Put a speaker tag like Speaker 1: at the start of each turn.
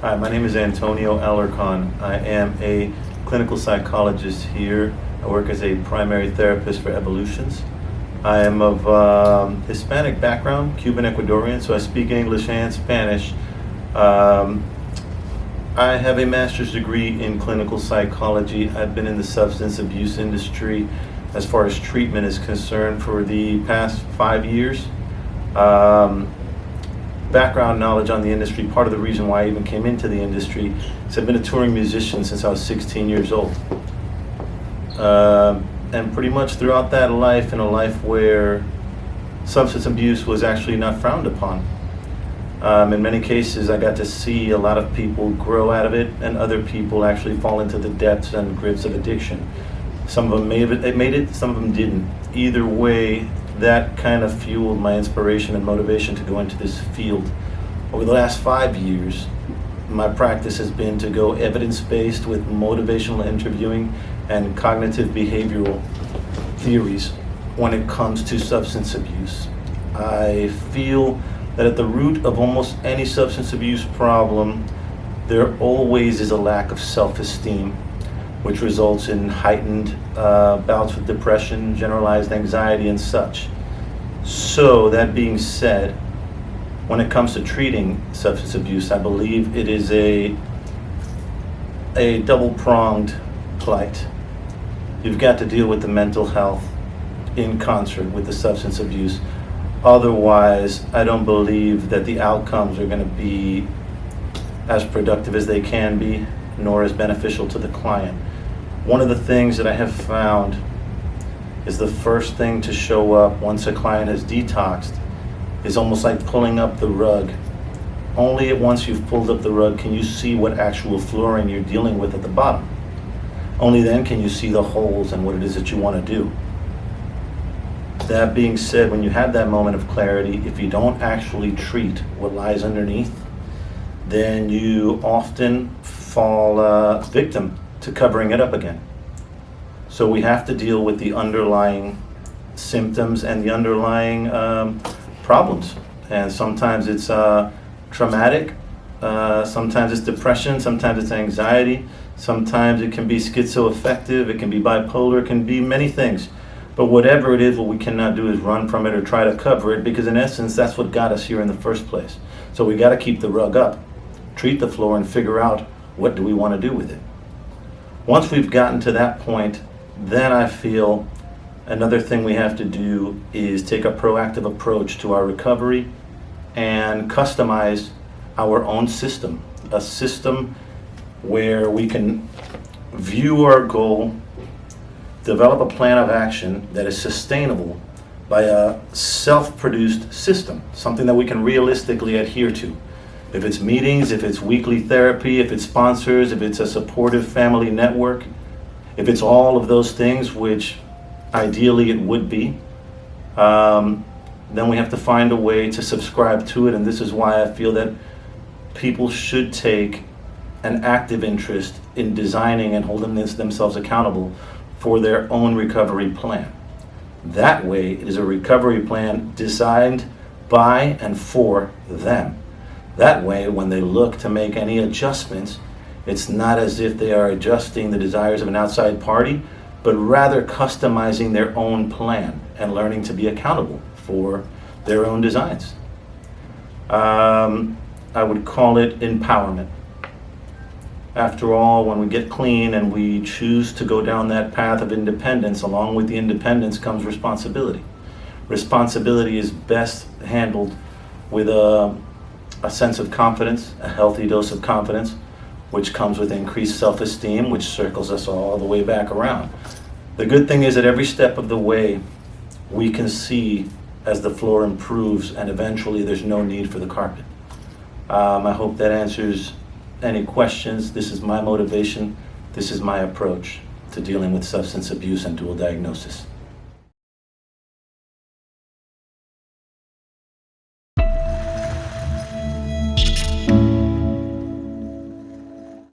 Speaker 1: Hi, my name is Antonio Alarcon. I am a clinical psychologist here. I work as a primary therapist for Evolutions. I am of Hispanic background, Cuban Ecuadorian, so I speak English and Spanish. I have a master's degree in clinical psychology. I've been in the substance abuse industry as far as treatment is concerned for the past 5 years. Background knowledge on the industry, part of the reason why I even came into the industry is I've been a touring musician since I was 16 years old. And pretty much throughout that life, in a life where substance abuse was actually not frowned upon. In many cases, I got to see a lot of people grow out of it, and other people actually fall into the depths and grips of addiction. Some of them made it, some of them didn't. Either way, that kind of fueled my inspiration and motivation to go into this field. Over the last 5 years, my practice has been to go evidence-based with motivational interviewing and cognitive behavioral theories when it comes to substance abuse. I feel that at the root of almost any substance abuse problem, there always is a lack of self-esteem, which results in heightened bouts with depression, generalized anxiety, and such. So, that being said, when it comes to treating substance abuse, I believe it is a double-pronged plight. You've got to deal with the mental health in concert with the substance abuse. Otherwise, I don't believe that the outcomes are going to be as productive as they can be, nor as beneficial to the client. One of the things that I have found is the first thing to show up once a client has detoxed is almost like pulling up the rug. Only once you've pulled up the rug can you see what actual flooring you're dealing with at the bottom. Only then can you see the holes and what it is that you want to do. That being said, when you have that moment of clarity, if you don't actually treat what lies underneath, then you often fall victim to covering it up again. So we have to deal with the underlying symptoms and the underlying problems. And sometimes it's traumatic, sometimes it's depression, sometimes it's anxiety, sometimes it can be schizoaffective, it can be bipolar, it can be many things. But whatever it is, what we cannot do is run from it or try to cover it, because in essence, that's what got us here in the first place. So we got to keep the rug up, treat the floor, and figure out what do we want to do with it. Once we've gotten to that point, then I feel another thing we have to do is take a proactive approach to our recovery and customize our own system. A system where we can view our goal, develop a plan of action that is sustainable by a self-produced system, something that we can realistically adhere to. If it's meetings, if it's weekly therapy, if it's sponsors, if it's a supportive family network, if it's all of those things, which ideally it would be, then we have to find a way to subscribe to it. And this is why I feel that people should take an active interest in designing and holding themselves accountable for their own recovery plan. That way, it is a recovery plan designed by and for them. That way, when they look to make any adjustments, it's not as if they are adjusting the desires of an outside party, but rather customizing their own plan and learning to be accountable for their own designs. I would call it empowerment. After all, when we get clean and we choose to go down that path of independence, along with the independence comes responsibility. Responsibility is best handled with a sense of confidence, a healthy dose of confidence, which comes with increased self-esteem, which circles us all the way back around. The good thing is that every step of the way, we can see as the floor improves, and eventually there's no need for the carpet. I hope that answers any questions. This is my motivation. This is my approach to dealing with substance abuse and dual diagnosis.